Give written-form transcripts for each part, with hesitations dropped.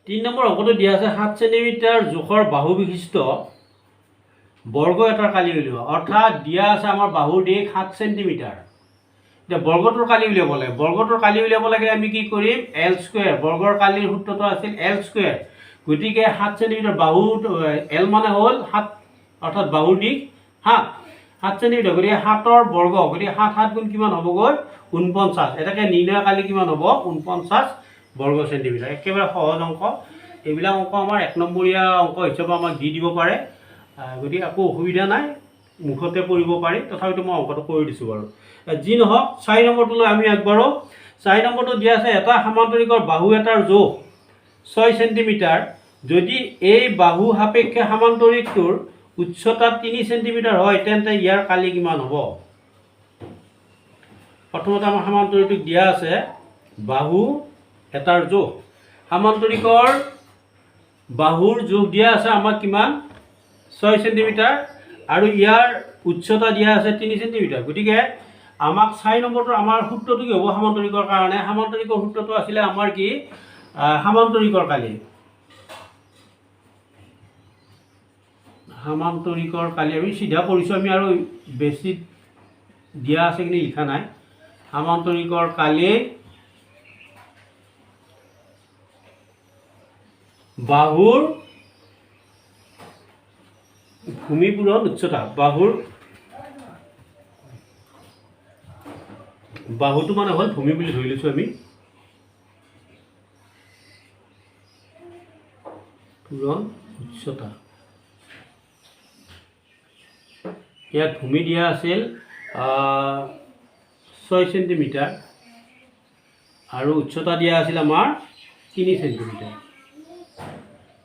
3 number অংকটো দিয়া আছে 7 সেন্টিমিটাৰ জোখৰ বাহু বিশিষ্ট বৰ্গ এটাৰ কালি উলিওৱা। অৰ্থাৎ দিয়া আছে আমাৰ বাহুৰ দিশ 7 সেন্টিমিটাৰ। এতিয়া বৰ্গটোৰ কালি উলিয়াব লাগে। বৰ্গটোৰ কালি উলিয়াব লাগে আমি কি কৰিম, এল স্কোয়াৰ। বৰ্গৰ কালিৰ সূত্ৰটো আছিল এল স্কোয়াৰ। গতিকে 7 সেন্টিমিটাৰ বাহু এল মানে হ'ল 7, অৰ্থাৎ বাহুৰ দিশ 7 সেন্টিমিটাৰ। গতিকে 7ৰ বৰ্গ, গতিকে 7 7 গুণ কিমান হ'বগৈ 49। এটাকে নিৰ্ণয় কালি কিমান হ'ব 49 বৰ্গ সেন্টিমিটাৰ। একেবাৰে সহজ অংক। এইবিলাক অংক আমাৰ 1 নম্বৰীয়া অংক হিচাপে আমাক দি দিব পাৰে। গতিকে একো অসুবিধা নাই, মুখতে কৰিব পাৰি। তথাপিতো মই অংকটো কৰি দিছোঁ বাৰু। যি নহওক 4 নম্বৰটোলৈ আমি আগবাঢ়ো। 4 নম্বৰটো দিয়া আছে এটা সামান্তৰিকৰ বাহু এটাৰ জোখ 6 সেন্টিমিটাৰ যদি এই বাহু সাপেক্ষে সামান্তৰিকটোৰ উচ্চতা 3 সেন্টিমিটাৰ হয়, তেন্তে ইয়াৰ কালি কিমান হ'ব? প্ৰথমতে আমাৰ সামান্তৰিকটোক দিয়া আছে বাহু এটাৰ জোখ। সামান্তৰিকৰ বাহুৰ জোখ দিয়া আছে আমাক কিমান 6 সেন্টিমিটাৰ আৰু ইয়াৰ উচ্চতা দিয়া আছে 3 সেন্টিমিটাৰ। গতিকে আমাক 4 নম্বৰটো আমাৰ সূত্ৰটো কি হ'ব সামান্তৰিকৰ কাৰণে? সামান্তৰিকৰ সূত্ৰটো আছিলে আমাৰ কি সামান্তৰিকৰ কালি। সামান্তৰিকৰ কালি আমি চিধা কৰিছোঁ, আমি আৰু বেছি দিয়া আছে কিন্তু লিখা নাই। সামান্তৰিকৰ কালি বাহুৰ ভূমি পূৰণ উচ্চতা। বাহুটো মানে হ'ল ভূমি বুলি ধৰি লৈছোঁ আমি। পূৰণ উচ্চতা। ইয়াত ভূমি দিয়া আছিল 6 সেন্টিমিটাৰ আৰু উচ্চতা দিয়া আছিল আমাৰ 3 সেন্টিমিটাৰ।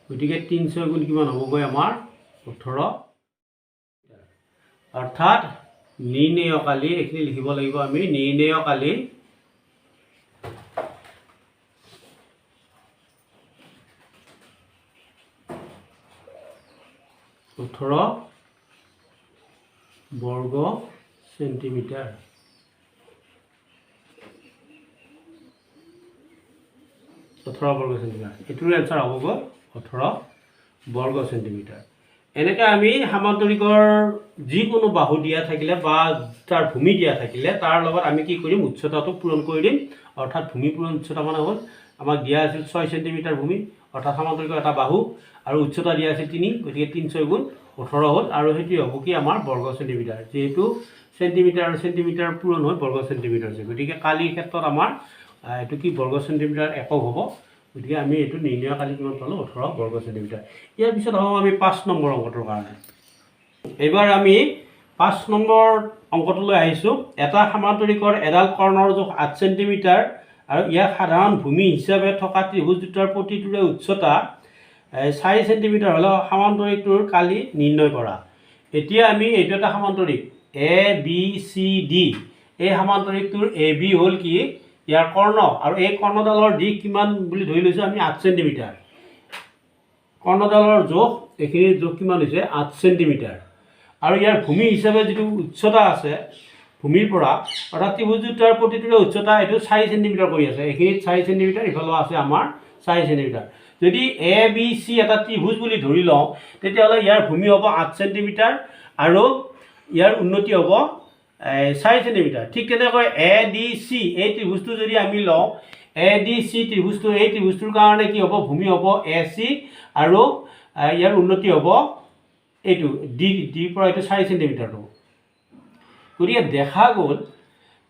গতিকে 3 6 গুণ কিমান হ'বগৈ আমাৰ 18। অৰ্থাৎ নিৰ্ণয় কালি, এইখিনি লিখিব লাগিব আমি, নিৰ্ণয় কালি বৰ্গ সেন্টিমিটাৰ। 18 বৰ্গ সেন্টিমিটাৰ। এইটোৰ এনচাৰ হ'বগৈ 18 বৰ্গ সেন্টিমিটাৰ। এনেকৈ আমি সামান্তৰিকৰ যিকোনো বাহু দিয়া থাকিলে বা তাৰ ভূমি দিয়া থাকিলে তাৰ লগত আমি কি কৰিম, উচ্চতাটো পূৰণ কৰি দিম। অৰ্থাৎ ভূমি পূৰণ উচ্চতা মানে হ'ল আমাক দিয়া আছিল 6 সেন্টিমিটাৰ ভূমি, অৰ্থাৎ সামান্তৰিকৰ এটা বাহু, আৰু উচ্চতা দিয়া আছিল 3, গতিকে 3 6 গুণ 18 হ'ল। আৰু সেইটো হ'ব কি আমাৰ বৰ্গ সেন্টিমিটাৰ, যিহেতু সেন্টিমিটাৰ আৰু সেন্টিমিটাৰ পূৰণ হয় বৰ্গ সেন্টিমিটাৰ হৈছে। গতিকে কালিৰ ক্ষেত্ৰত আমাৰ এইটো কি বৰ্গ সেন্টিমিটাৰ একক হ'ব। গতিকে আমি এইটো নিৰ্ণয় কালি কিমান পালোঁ 18 বৰ্গ সেন্টিমিটাৰ। ইয়াৰ পিছত আহোঁ আমি 5 নম্বৰ অংকটোৰ কাৰণে। এইবাৰ আমি 5 নম্বৰ অংকটোলৈ আহিছোঁ। এটা সামান্তৰিকৰ এডাল কৰ্ণৰ জোখ 8 সেন্টিমিটাৰ আৰু ইয়াক সাধাৰণ ভূমি হিচাপে থকা ত্ৰিভুজ দুটাৰ প্ৰতিটোৰে উচ্চতা 4 সেন্টিমিটাৰ হ'লে সামান্তৰিকটোৰ কালি নিৰ্ণয় কৰা। এতিয়া আমি এইটো এটা সামান্তৰিক ABCD। এই সামান্তৰিকটোৰ AB হ'ল কি ইয়াৰ কৰ্ণ, আৰু এই কৰ্ণডালৰ দিশ কিমান বুলি ধৰি লৈছোঁ আমি 8 সেন্টিমিটাৰ। কৰ্ণডালৰ জোখ, এইখিনিৰ জোখ কিমান হৈছে 8 সেন্টিমিটাৰ। আৰু ইয়াৰ ভূমি হিচাপে যিটো উচ্চতা আছে ভূমিৰ পৰা, অৰ্থাৎ ত্ৰিভুজ দুটাৰ প্ৰতিটোৰে উচ্চতা এইটো 4 সেন্টিমিটাৰ কৰি আছে। এইখিনিত 4 সেন্টিমিটাৰ, ইফালেও আছে আমাৰ 4 সেন্টিমিটাৰ। যদি ABC এটা ত্ৰিভুজ বুলি ধৰি লওঁ, তেতিয়াহ'লে ইয়াৰ ভূমি হ'ব 8 সেন্টিমিটাৰ আৰু ইয়াৰ উন্নতি হ'ব 4 সেন্টিমিটাৰ। ঠিক তেনেকৈ ADC এই ত্ৰিভুজটো যদি আমি লওঁ, ADC ত্ৰিভুজটো, এই ত্ৰিভুজটোৰ কাৰণে কি হ'ব, ভূমি হ'ব AC আৰু ইয়াৰ উন্নতি হ'ব এইটো ডিৰ পৰা এইটো 4 সেন্টিমিটাৰ হ'ব। গতিকে দেখা গ'ল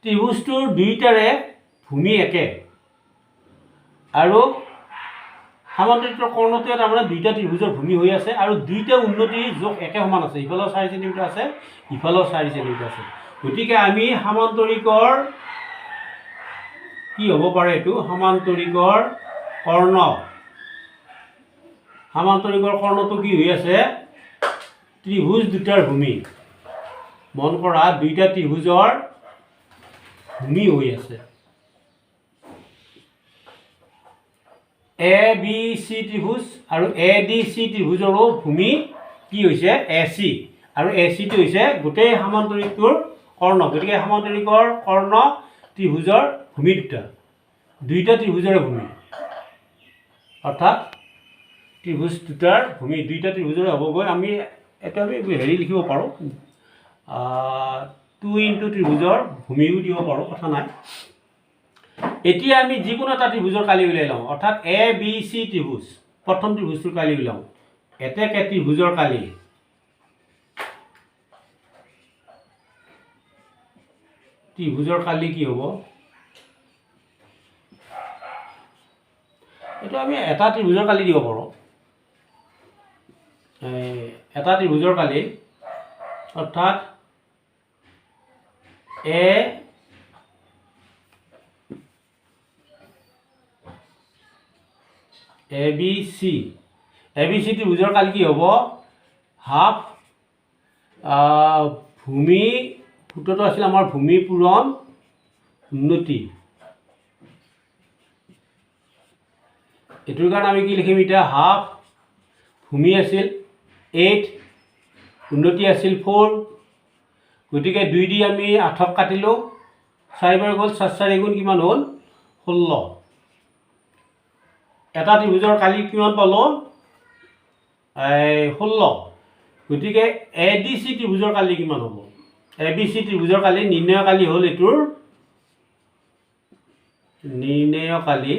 ত্ৰিভুজটোৰ দুয়োটাৰে ভূমি একে, আৰু সামান্তৰিকৰ কৰ্ণটোৱে তাৰমানে দুইটা ত্ৰিভুজৰ ভূমি হৈ আছে, আৰু দুইটা উন্নতিৰ জোখ একে সমান আছে। ইফালেও 4 সেন্টিমিটাৰ আছে, ইফালেও 4 সেন্টিমিটাৰ আছে। গতিকে আমি সামান্তৰিকৰ কি হ'ব পাৰে, এইটো সামান্তৰিকৰ কৰ্ণ, সামান্তৰিকৰ কৰ্ণটো কি হৈ আছে ত্ৰিভুজ দুটাৰ ভূমি। মন কৰা দুইটা ত্ৰিভুজৰ ভূমি হৈ আছে। ABC ত্ৰিভুজ আৰু ADC ত্ৰিভুজৰো ভূমি কি হৈছে AC, আৰু ACটো হৈছে গোটেই সামান্তৰিকটোৰ কৰ্ণ। গতিকে সামান্তৰিকৰ কৰ্ণ ত্ৰিভুজৰ ভূমি দুটা ত্ৰিভুজৰে ভূমি, অৰ্থাৎ ত্ৰিভুজ দুটাৰ ভূমি দুইটা ত্ৰিভুজৰ হ'বগৈ আমি এটা আমি হেৰি লিখিব পাৰোঁ 2 ইনটু ত্ৰিভুজৰ ভূমিও দিব পাৰোঁ কথা নাই এতিয়া আমি যিকোনো এটা ত্ৰিভুজৰ কালি উলিয়াই লওঁ অৰ্থাৎ এ বি চি ত্ৰিভুজ প্ৰথম ত্ৰিভুজটোৰ কালি উলিয়াওঁ এতেকে ত্ৰিভুজৰ কালি কি হ'ব এইটো আমি এটা ত্ৰিভুজৰ কালি দিব পাৰোঁ এটা ত্ৰিভুজৰ কালি অৰ্থাৎ এ বি চি ত্ৰিভুজৰ কালি কি হ'ব হাফ ভূমি সূত্ৰটো আছিল আমাৰ ভূমি পূৰণ উন্নতি এইটোৰ কাৰণে আমি কি লিখিম এতিয়া হাফ ভূমি আছিল 8 উন্নতি আছিল 4 গতিকে 2 দি আমি 8ক কাটিলোঁ 4 বাৰ গ'ল 4 4 গুণ কিমান হ'ল 16 এটা ত্ৰিভুজৰ কালি কিমান পালোঁ 16 গতিকে এ ডি চি ত্ৰিভুজৰ কালি কিমান হ'ব এ বি চি ত্ৰিভুজৰ কালি নিৰ্ণয় কালি হ'ল এইটোৰ নিৰ্ণয় কালি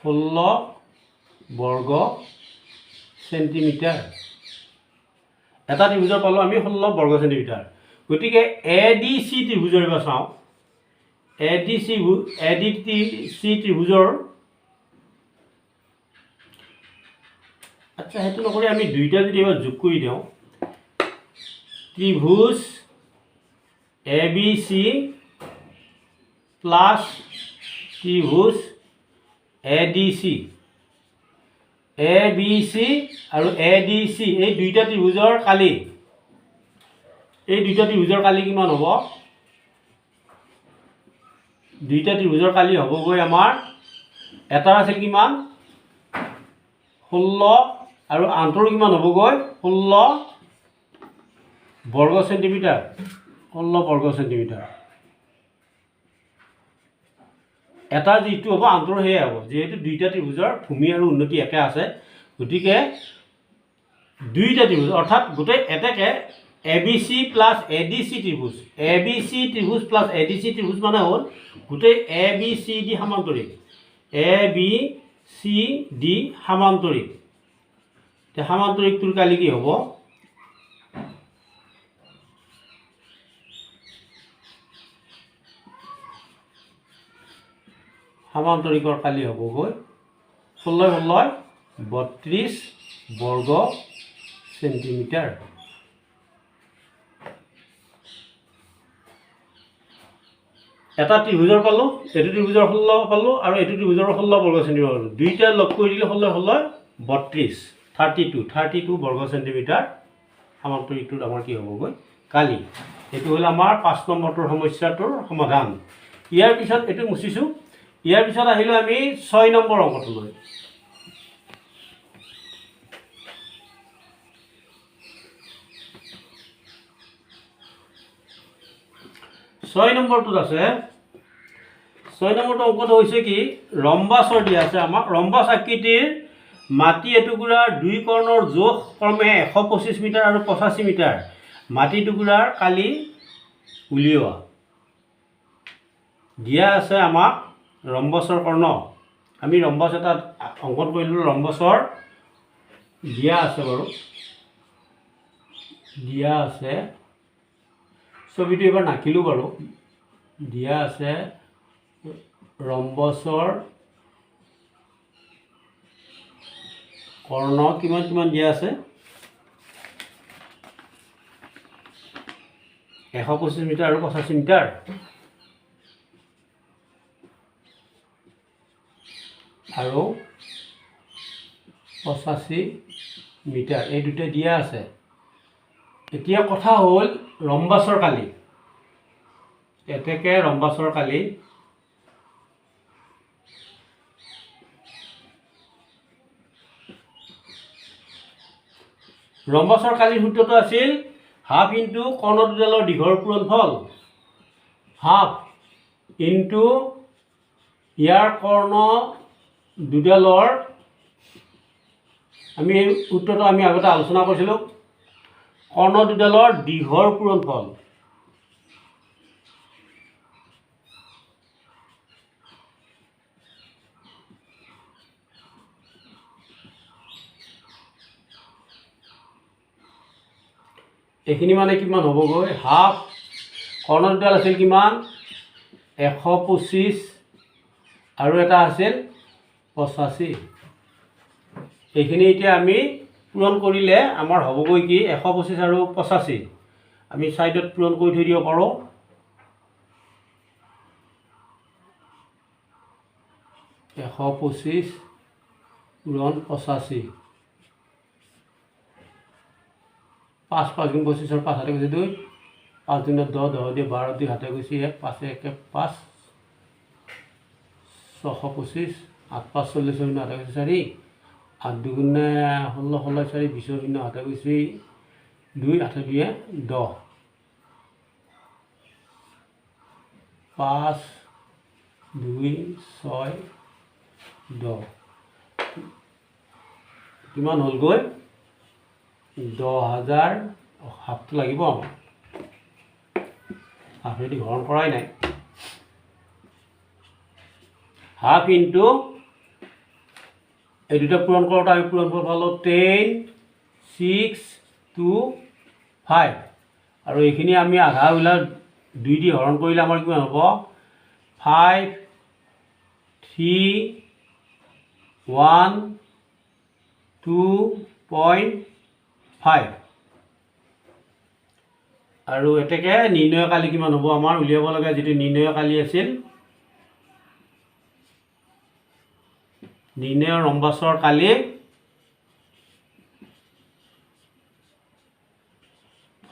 16 বৰ্গ সেন্টিমিটাৰ এটা ত্ৰিভুজৰ পালোঁ আমি 16 বৰ্গ সেন্টিমিটাৰ গতিকে এ ডি চি ত্ৰিভুজৰ এবাৰ চাওঁ এ ডি চি ত্ৰিভুজৰ আচ্ছা সেইটো নকৰি আমি দুইটা যদি এবাৰ যোগ কৰি দিওঁ ত্ৰিভুজ এ বি চি প্লাছ ত্ৰিভুজ A D C A B C আৰু এ ডি চি এই দুইটা ত্ৰিভুজৰ কালি কিমান হ'ব দুইটা ত্ৰিভুজৰ কালি হ'বগৈ আমাৰ এটা আছিল কিমান 16 আৰু আনটোৰ কিমান হ'বগৈ 16 বৰ্গ সেন্টিমিটাৰ এটা যিটো হ'ব আনটোৰ সেয়া হ'ব যিহেতু দুইটা ত্ৰিভুজৰ ভূমি আৰু উন্নতি একে আছে গতিকে দুইটা ত্ৰিভুজ অৰ্থাৎ গোটেই এটাকে A B C plus A D C ত্ৰিভুজ প্লাছ এ ডি চি ত্ৰিভুজ মানে হ'ল গোটেই এ বি চি ডি সমান্তৰিক সমান্তৰিকটোৰ কালি কি হ'ব সমান্তৰিকৰ কালি হ'বগৈ 16 32 বৰ্গ সেন্টিমিটাৰ এটা ত্ৰিভুজৰ পালোঁ এইটো ত্ৰিভুজৰ 16 পালোঁ আৰু এইটো ত্ৰিভুজৰ 16 বৰ্গ সেন্টিমিটাৰ পালোঁ দুইটা লগ কৰি দিলে 16 32 বৰ্গ সেন্টিমিটাৰ সমান্তৰিকটোত আমাৰ কি হ'বগৈ কালি এইটো হ'ল আমাৰ 5 নম্বৰটোৰ সমস্যাটোৰ সমাধান ইয়াৰ পিছত এইটো মুচিছোঁ ইয়াৰ পিছত আহিলোঁ আমি 6 নম্বৰ অংকটোলৈ 6 নম্বৰটোত আছে 6 নম্বৰটো অংকটো হৈছে কি ৰম্বাসৰ দিয়া আছে আমাক ৰম্বাস আকৃতিৰ মাটি এটুকুৰাৰ দুই কৰ্ণৰ জোখ ক্ৰমে 125 মিটাৰ আৰু 85 মিটাৰ মাটি টুকুৰাৰ কালি উলিওৱা দিয়া আছে আমাক ৰম্বাসৰ কৰ্ণ আমি ৰম্বাস এটা অংকন কৰিলোঁ ৰম্বাসৰ দিয়া আছে বাৰু দিয়া আছে ছবিটো এবাৰ নাকিলোঁ বাৰু দিয়া আছে ৰম্বাসৰ কৰ্ণ কিমান দিয়া আছে 125 মিটাৰ আৰু 85 মিটাৰ আৰু 85 মিটাৰ এই দুটা দিয়া আছে এতিয়া কথা হ'ল ৰম্বাসৰ কালি এতেকে ৰম্বাসৰ কালি ৰম্বাসৰ কালিৰ সূত্ৰটো আছিল হাফ ইনটু কৰ্ণ দুডালৰ দীঘৰ পূৰণফল হাফ ইনটু ইয়াৰ কৰ্ণ দুডালৰ আমি এই সূত্ৰটো আমি আগতে আলোচনা কৰিছিলোঁ। কৰ্ণ দুডালৰ দীঘৰ পূৰণফল এইখিনি মানে কিমান হ'বগৈ? হাফ। কৰ্ণ দুডাল আছিল কিমান? 125 আৰু এটা আছিল 85। এইখিনি এতিয়া আমি পূৰণ কৰিলে আমাৰ হ'বগৈ কি? 125 আৰু 85 আমি ছাইডত পূৰণ কৰি থৈ দিব পাৰোঁ। এশ 25 পূৰণ 85। 5 5 গুণ 25 5 হাতে গৈছে 2, 5 দিনত 10 10 দিয়ে 12 2 হাতে গৈছে 1, 5 1 5, 625, 8 5 40 শূন্য হাতে গৈছে 4, 8 2 গুণে 16 16 4 20 শূন্য হাতে গৈছে 2, 8 2 10, 5 2 6 10 কিমান হ'লগৈ? 10,000। হাফটো লাগিব আমাৰ, হাফেদি হৰণ কৰাই নাই। হাফ ইনটু এই দুটা পূৰণ কৰোঁতে আমি পূৰণফল পালোঁ 10 6 2 5 আৰু এইখিনি আমি আধা ওলাই 2 দি হৰণ কৰিলে আমাৰ কিমান হ'ব? 5 3 1 2.5 আৰু এতেকে নিৰ্ণয় কালি কিমান হ'ব আমাৰ? উলিয়াব লগা যিটো নিৰ্ণয় কালি আছিল, নিৰ্ণয় ৰম্বাসৰ কালি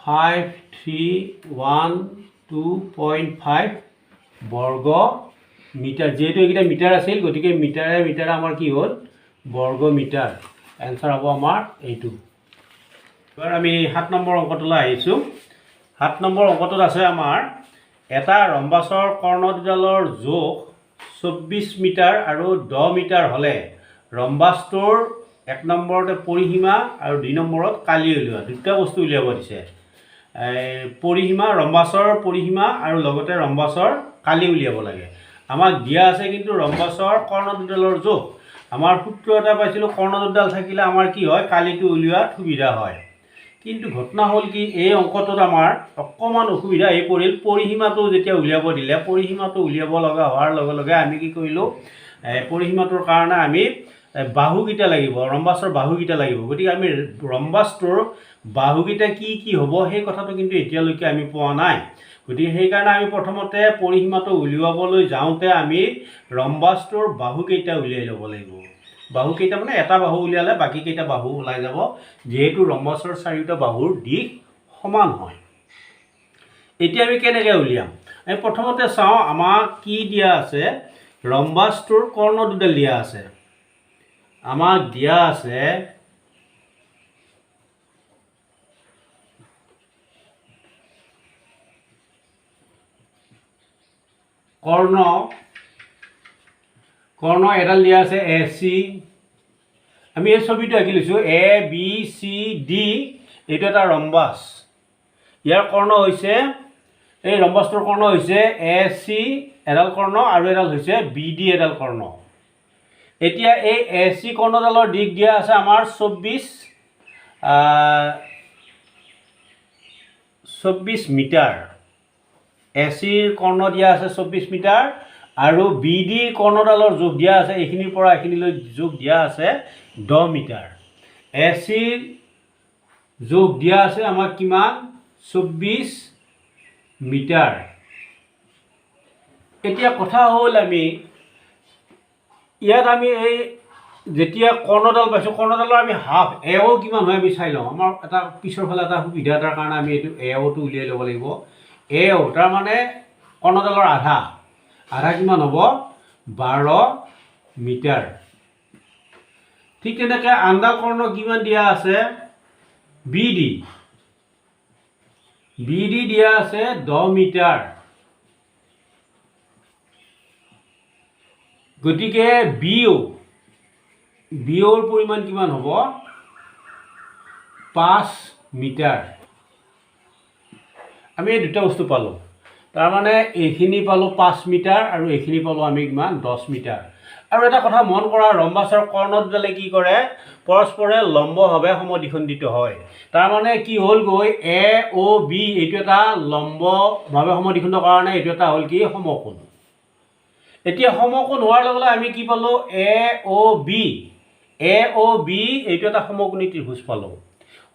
5312.5 বৰ্গ মিটাৰ। যিহেতু এইকেইটা মিটাৰ আছিল গতিকে মিটাৰে মিটাৰে আমাৰ কি হ'ল? বৰ্গ মিটাৰ। এনচাৰ হ'ব আমাৰ এইটো। এবাৰ আমি 7 নম্বৰ অংকটোলৈ আহিছোঁ। 7 নম্বৰ অংকটোত আছে আমাৰ এটা ৰম্বাসৰ কৰ্ণ দুডালৰ জোখ 24 মিটাৰ আৰু 10 মিটাৰ হ'লে ৰম্বাসটোৰ 1 নম্বৰতে পৰিসীমা আৰু 2 নম্বৰত কালি উলিওৱা। দুটা বস্তু উলিয়াব দিছে। পৰিসীমা, ৰম্বাসৰ পৰিসীমা আৰু লগতে ৰম্বাসৰ কালি উলিয়াব লাগে। আমাক দিয়া আছে কিন্তু ৰম্বাসৰ কৰ্ণ দুডালৰ জোখ। আমাৰ সূত্ৰ এটা পাইছিলোঁ, কৰ্ণ দুডাল থাকিলে আমাৰ কি হয়? কালিটো উলিওৱাত সুবিধা হয়। কিন্তু ঘটনা হ'ল কি, এই অংকটোত আমাৰ অকণমান অসুবিধা আহি পৰিল। পৰিসীমাটো যেতিয়া উলিয়াব দিলে, পৰিসীমাটো উলিয়াব লগা হোৱাৰ লগে লগে আমি কি কৰিলোঁ? পৰিসীমাটোৰ কাৰণে আমি বাহুকেইটা লাগিব, ৰম্বাসৰ বাহুকেইটা লাগিব। গতিকে আমি ৰম্বাসটোৰ বাহুকেইটা কি কি হ'ব সেই কথাটো কিন্তু এতিয়ালৈকে আমি পোৱা নাই। গতিকে সেইকাৰণে আমি প্ৰথমতে পৰিসীমাটো উলিয়াবলৈ যাওঁতে আমি ৰম্বাসটোৰ বাহুকেইটা উলিয়াই ল'ব লাগিব। বাহুকেইটা মানে এটা বাহু উলিয়ালে বাকীকেইটা বাহু ওলাই যাব, যিহেতু ৰম্বাসৰ চাৰিওটা বাহুৰ দিশ সমান হয়। এতিয়া আমি কেনেকৈ উলিয়াম? আমি প্ৰথমতে চাওঁ আমাক কি দিয়া আছে। ৰম্বাসটোৰ কৰ্ণ দুডাল দিয়া আছে। আমাক দিয়া আছে কৰ্ণ এডাল দিয়া আছে AC। আমি এই ছবিটো আঁকি লৈছোঁ ABCD। এইটো এটা ৰম্বাস। ইয়াৰ কৰ্ণ হৈছে, এই ৰম্বাসটোৰ কৰ্ণ হৈছে AC এডাল কৰ্ণ আৰু এডাল হৈছে BD এডাল কৰ্ণ। এতিয়া এই AC কৰ্ণডালৰ দিশ দিয়া আছে আমাৰ 24 মিটাৰ। ACৰ কৰ্ণ দিয়া আছে 24 মিটাৰ আৰু BD কৰ্ণডালৰ জোখ দিয়া আছে এইখিনিৰ পৰা এইখিনিলৈ জোখ দিয়া আছে 10 মিটাৰ। ACৰ জোখ দিয়া আছে আমাক কিমান? 24 মিটাৰ। এতিয়া কথা হ'ল আমি ইয়াত আমি এই যেতিয়া কৰ্ণডাল পাইছোঁ, কৰ্ণডালৰ আমি হাফ এও কিমান হয় আমি চাই লওঁ। আমাৰ এটা পিছৰ ফালে এটা সুবিধা এটাৰ কাৰণে আমি এইটো এওটো উলিয়াই ল'ব লাগিব। এও তাৰমানে কৰ্ণডালৰ আধা কিমান হ'ব? 12 মিটাৰ। ঠিক তেনেকৈ আনডাল কৰ্ণ কিমান দিয়া আছে? BD দিয়া আছে 10 মিটাৰ। গতিকে বিঅ'ৰ পৰিমাণ কিমান হ'ব 5 মিটাৰ আমি এই দুটা বস্তু পালোঁ তাৰমানে এইখিনি পালোঁ 5 মিটাৰ আৰু এইখিনি পালোঁ আমি কিমান 10 মিটাৰ আৰু এটা কথা মন কৰা ৰম্বাছ আৰু কৰ্ণতডালে কি কৰে পৰস্পৰে লম্বভাৱে সমদ্বিখণ্ডিত হয় তাৰমানে কি হ'লগৈ এ অ' বি এইটো এটা লম্বভাৱে সমদ্বিখণ্ড কাৰণে এইটো এটা হ'ল কি সমকোণ এতিয়া সমকোণ হোৱাৰ লগে লগে আমি কি পালোঁ এ অ' বি এইটো এটা সমকোণী ত্ৰিভুজ পালোঁ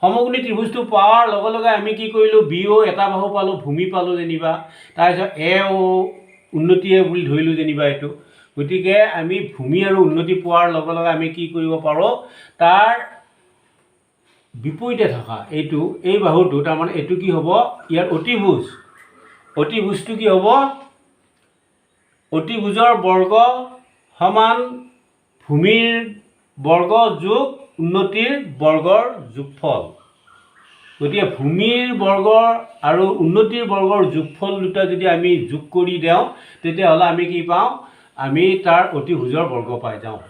সমকোণী ত্ৰিভুজটো পোৱাৰ লগে লগে আমি কি কৰিলোঁ বিঅ' এটা বাহু পালোঁ ভূমি পালোঁ যেনিবা তাৰপিছত এ অ' উন্নতিয়ে বুলি ধৰিলোঁ যেনিবা এইটো গতিকে আমি ভূমি আৰু উন্নতি পোৱাৰ লগে লগে আমি কি কৰিব পাৰোঁ তাৰ বিপৰীতে থকা এই বাহুটো তাৰমানে এইটো কি হ'ব ইয়াৰ অতিভুজটো কি হ'ব অতিভুজৰ বৰ্গ সমান ভূমিৰ বৰ্গ যোগ উন্নতিৰ বৰ্গৰ যোগফল গতিকে ভূমিৰ বৰ্গৰ আৰু উন্নতিৰ বৰ্গৰ যোগফল দুটা যদি আমি যোগ কৰি দিওঁ তেতিয়াহ'লে আমি কি পাওঁ আমি তাৰ অতিভুজৰ বৰ্গ পাই যাওঁ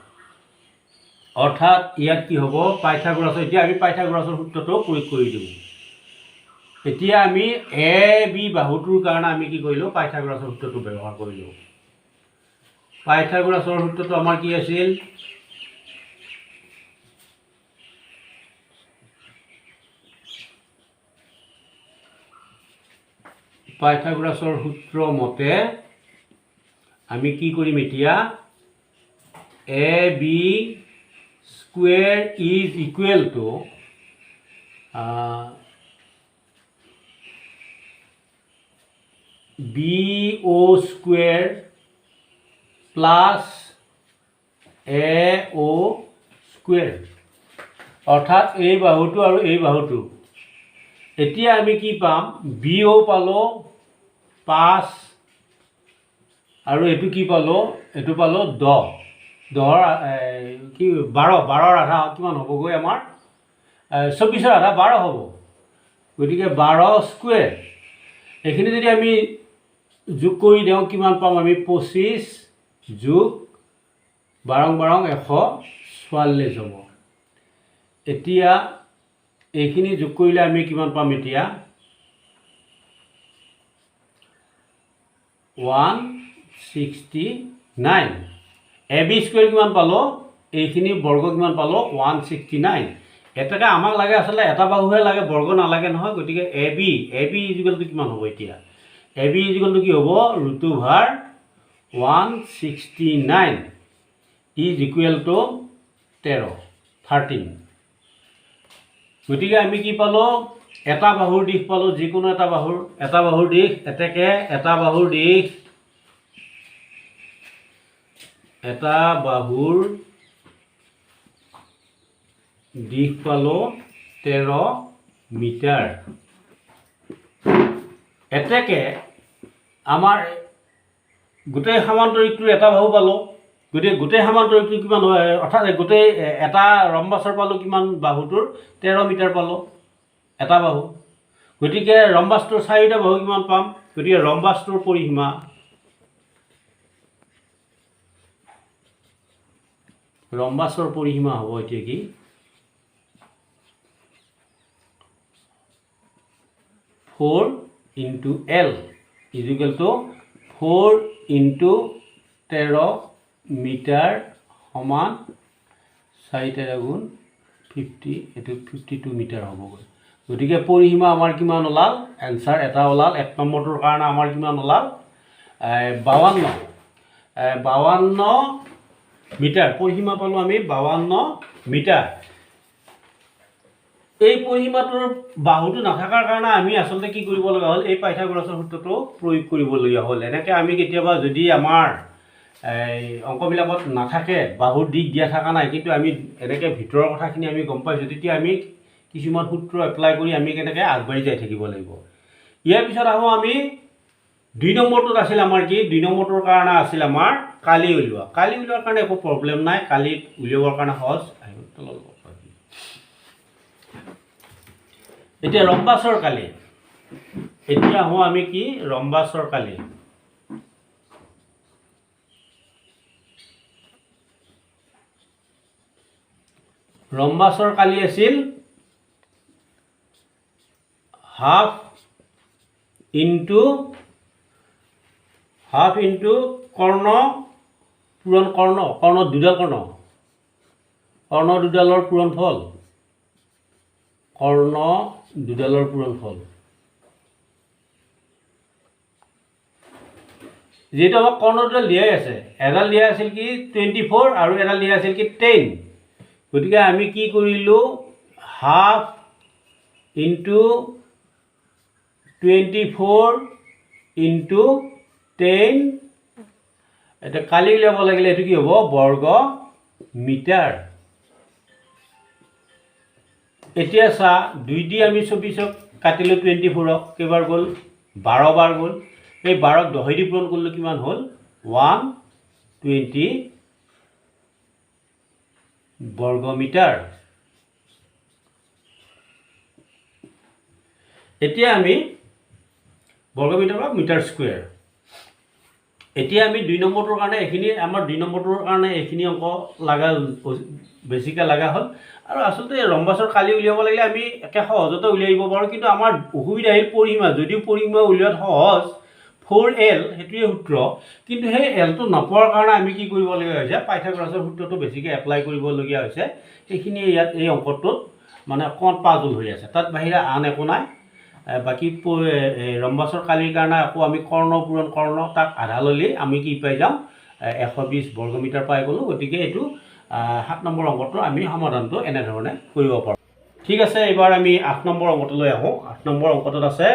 অৰ্থাৎ ইয়াত কি হ'ব পাইথাগোৰাছৰ এতিয়া আমি পাইথাগোৰাছৰ সূত্ৰটো প্ৰয়োগ কৰি দিওঁ এতিয়া আমি এ বি বাহুটোৰ কাৰণে আমি কি কৰিলোঁ পাইথাগোৰাছৰ সূত্ৰটো ব্যৱহাৰ কৰিলোঁ পাইথাগোৰাছৰ সূত্ৰটো আমাৰ কি আছিল পাইথাগোৰাছৰ সূত্ৰ মতে আমি কি কৰিম এতিয়া A B square is equal to B O' square plus A O' square অৰ্থাৎ এই বাহুটো আৰু এই বাহুটো এতিয়া আমি কি পাম বি অ' পালোঁ 5 আৰু এইটো কি পালোঁ এইটো পালোঁ 10ৰ কি 12ৰ আধা কিমান হ'বগৈ আমাৰ 24ৰ আধা 12 হ'ব গতিকে 12 স্কুৱেৰ এইখিনি যদি আমি যোগ কৰি দিওঁ কিমান পাম আমি 25 যোগ 12 144 হ'ব এতিয়া এইখিনি যোগ কৰিলে আমি কিমান পাম এতিয়া 169 এ বি স্কুৱেৰ কিমান পালোঁ এইখিনি বৰ্গ কিমান পালোঁ 169 এটাকে আমাক লাগে আচলতে এটা বাহুহে লাগে বৰ্গ নালাগে নহয় গতিকে এ বি ইজিকেলটো কিমান হ'ব এতিয়া এ বি ইজিকেলটো কি হ'ব √169 ইজ ইকুৱেল টু 13 গতিকে আমি কি পালোঁ এটা বাহুৰ দিশ পালোঁ যিকোনো এটা বাহুৰ দিশ এতেকে এটা বাহুৰ দিশ পালোঁ 13 মিটাৰ এতেকে আমাৰ গোটেই সামান্তৰিকটোৰ এটা বাহু পালোঁ গতিকে গোটেই সামান্তৰিকটো কিমান হয় অৰ্থাৎ গোটেই এটা ৰম্বাছৰ পালোঁ কিমান বাহুটোৰ 13 মিটাৰ পালোঁ এটা বাহু গতিকে ৰম্বাছটোৰ চাৰিটা বাহু কিমান পাম গতিকে ৰম্বাছটোৰ পৰিসীমা হ'ব এতিয়া কি 4 into L is equal to 4 into 13 metre সমান 4 গুণ 50 এইটো 52 মিটাৰ হ'বগৈ গতিকে পৰিসীমা আমাৰ কিমান ওলাল এনচাৰ এটা ওলাল 1 নম্বৰটোৰ কাৰণে আমাৰ কিমান ওলাল 52 মিটাৰ পৰিসীমা পালোঁ আমি 52 মিটাৰ এই পৰিসীমাটোৰ বাহুটো নাথাকাৰ কাৰণে আমি আচলতে কি কৰিব লগা হ'ল এই পাইথাগোৰাছৰ সূত্ৰটো প্ৰয়োগ কৰিবলগীয়া হ'ল এনেকৈ আমি কেতিয়াবা যদি আমাৰ অংকবিলাকত নাথাকে বাহুৰ দিশ দিয়া থকা নাই কিন্তু আমি এনেকৈ ভিতৰৰ কথাখিনি আমি গম পাইছোঁ তেতিয়া আমি কিছুমান সূত্ৰ এপ্লাই কৰি আমি কেনেকৈ আগবাঢ়ি যাই থাকিব লাগিব ইয়াৰ পিছত আহোঁ আমি 2 নম্বৰটোত আছিল আমাৰ কি 2 নম্বৰটোৰ কাৰণে আছিল আমাৰ কালি উলিওৱাৰ কাৰণে একো প্ৰব্লেম নাই কালি উলিয়াবৰ কাৰণে সহজ এতিয়া ৰম্বাছৰ কালি এতিয়া আহোঁ আমি কি ৰম্বাছৰ কালি ৰম্বাছৰ কালি আছিল হাফ ইনটু কৰ্ণ পূৰণ কৰ্ণ দুডাল কৰ্ণ দুডালৰ পূৰণফল যিহেতু আমাক কৰ্ণ দুডাল দিয়াই আছে, এডাল দিয়া আছিল কি 24 আৰু এডাল দিয়া আছিল কি 10, গতিকে আমি কি কৰিলোঁ হাফ ইনটু 24 ইনটু 10, এটা কালি উলিয়াব লাগিলে এইটো কি হ'ব বৰ্গ মিটাৰ। এতিয়া চা 2 দি আমি 24ক কাটিলোঁ 24ক কেইবাৰ গ'ল 12 বাৰ গ'ল, এই 12ক 10 দি পূৰণ কৰিলে কিমান হ'ল 120 বৰ্গ মিটাৰ। এতিয়া আমি বৰ্গ মিটাৰ বা মিটাৰ স্কুৱেৰ, এতিয়া আমি 2 নম্বৰটোৰ কাৰণে এইখিনি আমাৰ 2 নম্বৰটোৰ কাৰণে এইখিনি অংক লগা বেছিকৈ লগা হ'ল। আৰু আচলতে ৰম্বাছৰ কালি উলিয়াব লাগিলে আমি একে সহজতে উলিয়াই দিব পাৰোঁ, কিন্তু আমাৰ অসুবিধা আহিল পৰিসীমা, যদিও পৰিসীমা উলিওৱাত সহজ 4L সেইটোৱে সূত্ৰ, কিন্তু সেই এলটো নপোৱাৰ কাৰণে আমি কি কৰিবলগীয়া হৈছে পাইথাগোৰাছৰ সূত্ৰটো বেছিকৈ এপ্লাই কৰিবলগীয়া হৈছে। সেইখিনি ইয়াত এই অংকটোত মানে অকণমান পাজল হৈ আছে, তাত বাহিৰে আন একো নাই। বাকী ৰম্বাছৰ কালিৰ কাৰণে আকৌ আমি কৰ্ণ পূৰণ কৰ্ণ তাক আধা ল'লে আমি কি পাই যাওঁ 120 বৰ্গ মিটাৰ পাই গ'লোঁ। গতিকে এইটো 7 নম্বৰ অংকটো আমি সমাধানটো এনেধৰণে কৰিব পাৰোঁ। ঠিক আছে, এইবাৰ আমি 8 নম্বৰ অংকটোলৈ আহোঁ। 8 নম্বৰ অংকটোত আছে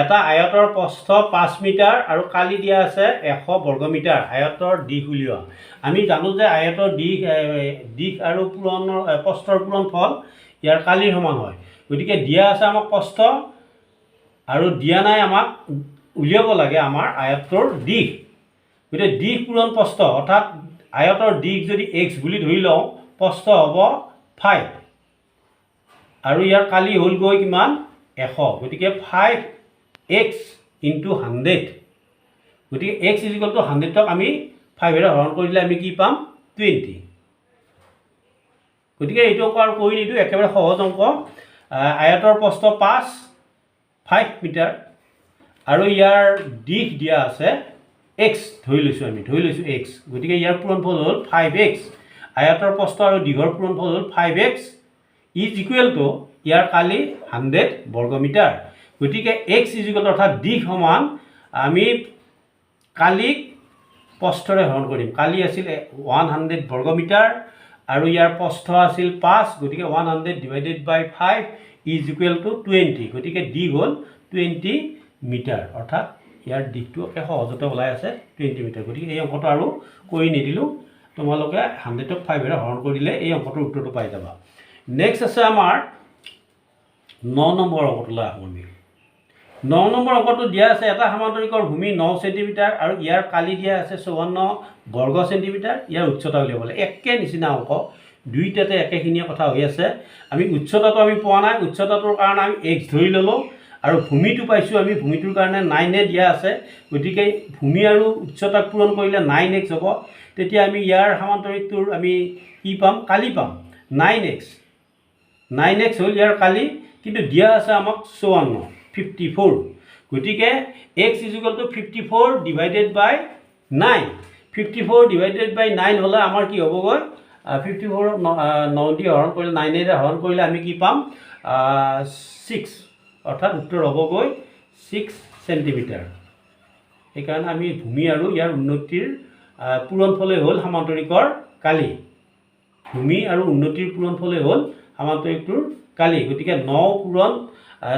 এটা আয়তৰ প্ৰস্থ 5 মিটাৰ আৰু কালি দিয়া আছে 100 বৰ্গ মিটাৰ, আয়তৰ দিশ উলিওৱা। আমি জানো যে আয়তৰ দিশ আৰু প্ৰস্থৰ পূৰণফল ইয়াৰ কালিৰ সমান হয়। গতিকে দিয়া আছে আমাক প্ৰস্থ আৰু দিয়া নাই আমাক উলিয়াব লাগে আমাৰ আয়তৰ দিশ। গতিকে দিশ পূৰণ প্ৰস্থ অৰ্থাৎ আয়তৰ দিশ যদি x বুলি ধৰি লওঁ প্ৰস্থ হ'ব 5 আৰু ইয়াৰ কালি হ'ল গৈ কিমান 100, গতিকে 5x ইনটু 100, গতিকে x ইজিকেল টু 100ক আমি 5ৰে হৰণ কৰি দিলে আমি কি পাম 20। গতিকে এইটো অংক আৰু কৰি নিদিওঁ, একেবাৰে সহজ অংক। আয়তৰ প্ৰস্থ 5 মিটাৰ আৰু ইয়াৰ দিশ দিয়া আছে x, ধৰি লৈছোঁ x, গতিকে ইয়াৰ পূৰণফল হ'ল 5x। আয়তৰ প্ৰস্থ আৰু দীঘৰ পূৰণফল হ'ল 5x ইজ ইকুৱেল টু ইয়াৰ কালি 100 বৰ্গ মিটাৰ। গতিকে x ইজিকেল অৰ্থাৎ দিশ সমান আমি কালিক প্ৰস্থৰে হৰণ কৰিম। কালি আছিল 100 বৰ্গ মিটাৰ আৰু ইয়াৰ প্ৰস্থ আছিল 5, গতিকে 100 divided by 5 is equal to 20, গতিকে দিশ হ'ল 20 মিটাৰ, অৰ্থাৎ ইয়াৰ দিশটো একে সহজতে ওলাই আছে 20 মিটাৰ। গতিকে এই অংকটো আৰু কৰি নিদিলোঁ, তোমালোকে 100ক 5ৰে হৰণ কৰি দিলে এই অংকটোৰ উত্তৰটো পাই যাবা। নেক্সট আছে আমাৰ 9 নম্বৰ অংকটোলৈ আহোঁ আমি। 9 নম্বৰ অংকটো দিয়া আছে এটা সামান্তৰিকৰ ভূমি 9 চেণ্টিমিটাৰ আৰু ইয়াৰ কালি দিয়া আছে 54 বৰ্গ চেণ্টিমিটাৰ, ইয়াৰ উচ্চতা উলিয়াব লাগে। একে নিচিনা অংক, দুইটাতে একেখিনিয়ে কথা হৈ আছে। আমি উচ্চতাটো আমি পোৱা নাই, উচ্চতাটোৰ কাৰণে আমি x ধৰি ল'লোঁ আৰু ভূমিটো পাইছোঁ আমি, ভূমিটোৰ কাৰণে 9 দিয়া আছে, গতিকে ভূমি আৰু উচ্চতাক পূৰণ কৰিলে 9x হ'ব। তেতিয়া আমি ইয়াৰ সামান্তৰিকটোৰ আমি কি পাম কালি পাম 9x হ'ল ইয়াৰ কালি, কিন্তু দিয়া আছে আমাক 54, গতিকে x ইজিকেল টু 54 ডিভাইডেড বাই 9, 54 ডিভাইডেড বাই 9 হ'লে আমাৰ কি হ'বগৈ 54 9 দি হৰণ কৰিলে 9ৰে হৰণ কৰিলে আমি কি পাম 6, অৰ্থাৎ উত্তৰ হ'বগৈ 6 চেণ্টিমিটাৰ। সেইকাৰণে আমি ভূমি আৰু ইয়াৰ উন্নতিৰ পূৰণফলে হ'ল সামান্তৰিকৰ কালি, ভূমি আৰু উন্নতিৰ পূৰণফলে হ'ল সামান্তৰিকটোৰ কালি। গতিকে 9 পূৰণ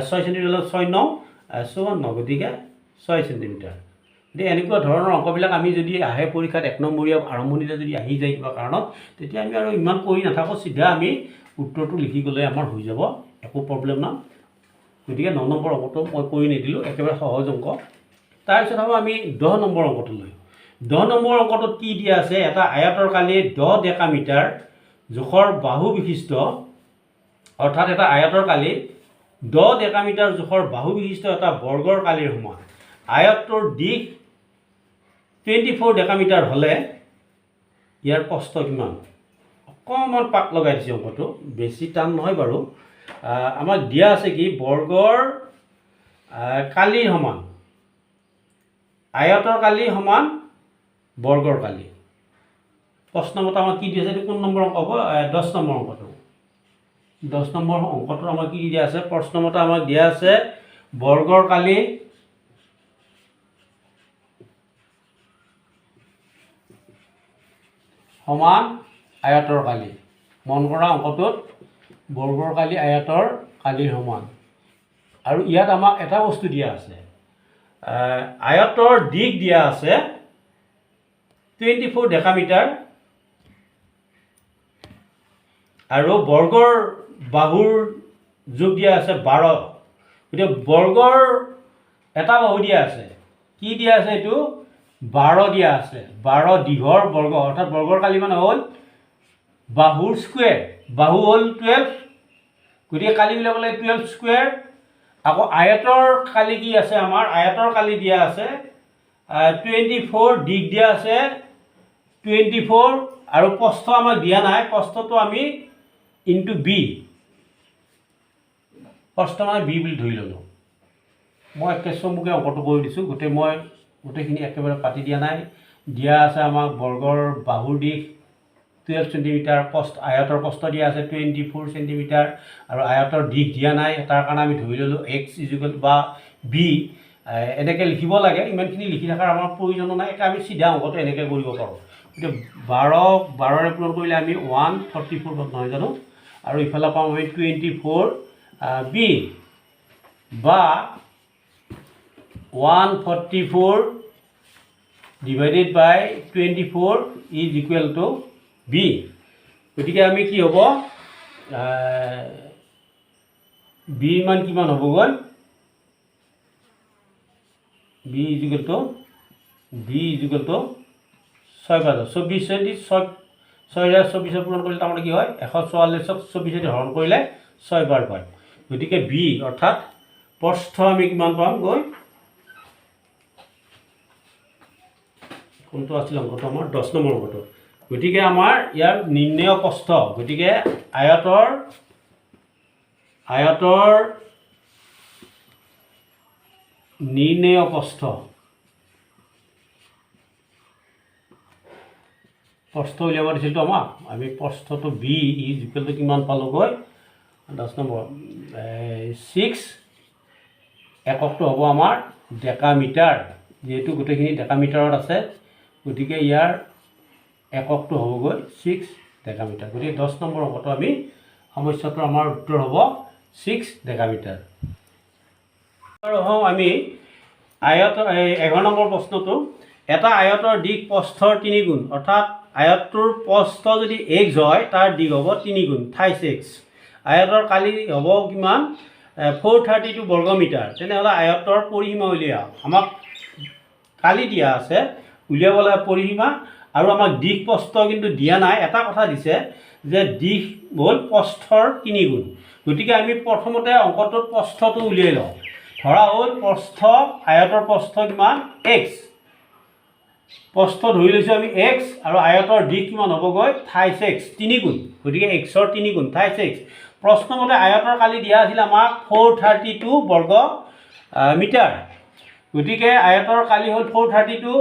6 চেণ্টিমিটাৰ 6 9 54, গতিকে 6 চেণ্টিমিটাৰ। গতিকে এনেকুৱা ধৰণৰ অংকবিলাক আমি যদি আহে পৰীক্ষাত 1 নম্বৰীয়া আৰম্ভণিতে যদি আহি যায় কিবা কাৰণত, তেতিয়া আমি আৰু ইমান কৰি নাথাকোঁ, চিধা আমি উত্তৰটো লিখি গ'লে আমাৰ হৈ যাব, একো প্ৰব্লেম নাই। গতিকে 9 নম্বৰ অংকটো মই কৰি নিদিলোঁ, একেবাৰে সহজ অংক। তাৰপিছত হ'ব আমি 10 নম্বৰ অংকটোলৈ। 10 নম্বৰ অংকটোত কি দিয়া আছে এটা আয়তৰ কালি 10 ডেকামিটাৰ জোখৰ বাহু বিশিষ্ট, অৰ্থাৎ এটা আয়তৰ কালি 10 ডেকামিটাৰ জোখৰ বাহু বিশিষ্ট এটা বৰ্গৰ কালিৰ সমান। আয়তটোৰ দিশ 24 ডেকামিটাৰ হ'লে ইয়াৰ প্ৰস্থ কিমান অকণমান পাক লগাই দিছোঁ অংকটো, বেছি টান নহয় বাৰু। আমাক দিয়া আছে কি বৰ্গৰ কালিৰ সমান আয়তৰ কালি সমান বৰ্গৰ কালি। প্ৰশ্নমতে আমাক কি দিছে, এইটো কোন নম্বৰ অংক হ'ব? 10 নম্বৰ অংকটো। 10 নম্বৰ অংকটো আমাক কি দিয়া আছে? প্ৰশ্নমতে আমাক দিয়া আছে বৰ্গৰ কালি সমান আয়তৰ কালি। মন কৰা অংকটোত বৰ্গৰ কালি আয়তৰ কালিৰ সমান। আৰু ইয়াত আমাক এটা বস্তু দিয়া আছে, আয়তৰ দিশ দিয়া আছে 24 ডেকামিটাৰ আৰু বৰ্গৰ বাহুৰ যোগ দিয়া আছে 12। গতিকে বৰ্গৰ এটা বাহু দিয়া আছে, কি দিয়া আছে? এইটো 12 দিয়া আছে। 12 দীঘৰ বৰ্গ, অৰ্থাৎ বৰ্গৰ কালি মানে হ'ল বাহুৰ স্কুৱেৰ। বাহু হ'ল 12, গতিকে কালি উলিয়াবলৈ 12 স্কুৱেৰ। আকৌ আয়তৰ কালি কি আছে আমাৰ? আয়তৰ কালি দিয়া আছে 24, দিশ দিয়া আছে 24 আৰু প্ৰস্থ আমাক দিয়া নাই। প্ৰস্থটো আমি ইনটু বি, প্ৰস্থ মানে বি বুলি ধৰি ল'লোঁ। মই একে চমুকে অংকটো কৰি দিছোঁ, গোটেইখিনি একেবাৰে পাতি দিয়া নাই। দিয়া আছে আমাক বৰ্গৰ বাহুৰ দিশ 12 চেণ্টিমিটাৰ, আয়তৰ প্ৰস্থ দিয়া আছে 24 চেণ্টিমিটাৰ আৰু আয়তৰ দিশ দিয়া নাই। তাৰ কাৰণে আমি ধৰি ল'লোঁ x ইকুৱেল বা বি। এনেকৈ লিখিব লাগে, ইমানখিনি লিখি থকাৰ আমাৰ প্ৰয়োজনো নাই। আমি চিধা অংকটো এনেকৈ কৰিব পাৰোঁ। গতিকে 12ৰে পূৰণ কৰিলে আমি 144 পাম, নহয় জানো? আৰু ইফালে পাম আমি 24 বি বা 144 divided by 24 is equal to B. গতিকে আমি কি হ'ব, বি মান কিমান হ'বগৈ? বি ইজ ইকুৱেল টু 6 24 পূৰণ কৰিলে তাৰমানে কি হয়? 144ক 24 হৰণ কৰিলে 6 বাৰ পায়। গতিকে বি অৰ্থাৎ প্ৰস্থ আমি কিমান পাম গৈ? কোনটো আছিল অংকটো আমাৰ? 10 নম্বৰ অংকটো। গতিকে আমাৰ ইয়াৰ নিৰ্ণেয় প্ৰস্থ, গতিকে আয়তৰ নিৰ্ণেয় প্ৰস্থ উলিয়াব দিছিলতো আমাক। আমি প্ৰস্থটো বি ইজ ইকুৱেল টু কিমান পালোঁগৈ? 10 নম্বৰ 6, এককটো হ'ব আমাৰ ডেকামিটাৰ, যিহেতু গোটেইখিনি ডেকামিটাৰত আছে। গতিকে ইয়াৰ এককটো হ'বগৈ 6 ডেকামিটাৰ। গতিকে 10 নম্বৰ অংকটো আমি সমস্যাটোৰ আমাৰ উত্তৰ হ'ব 6 ডেকামিটাৰ। আৰু হওঁ আমি 11 নম্বৰ প্ৰশ্নটো। এটা আয়তৰ দিশ প্ৰস্থৰ 3 গুণ, অৰ্থাৎ আয়তটোৰ প্ৰস্থ যদি x হয় তাৰ দিশ হ'ব 3 গুণ 28x। আয়তৰ কালি হ'ব কিমান? 432 বৰ্গমিটাৰ। তেনেহ'লে আয়তৰ পৰিসীমা উলিয়াওক। আমাক কালি দিয়া আছে, উলিয়াব লাগে পৰিসীমা। আৰু আমাক দিশ প্ৰস্থ কিন্তু দিয়া নাই। এটা কথা দিছে যে দিশ হ'ল প্ৰস্থৰ 3 গুণ। গতিকে আমি প্ৰথমতে অংকটোৰ প্ৰস্থটো উলিয়াই লওঁ। ধৰা হ'ল প্ৰস্থ, আয়তৰ প্ৰস্থ কিমান? x। প্ৰস্থ ধৰি লৈছোঁ আমি x আৰু আয়তৰ দিশ কিমান হ'বগৈ? 28x, 3 গুণ। গতিকে xৰ 3 গুণ 28x। প্ৰশ্নমতে আয়তৰ কালি দিয়া আছিল আমাক 432 বৰ্গ মিটাৰ। গতিকে আয়তৰ কালি হ'ল 432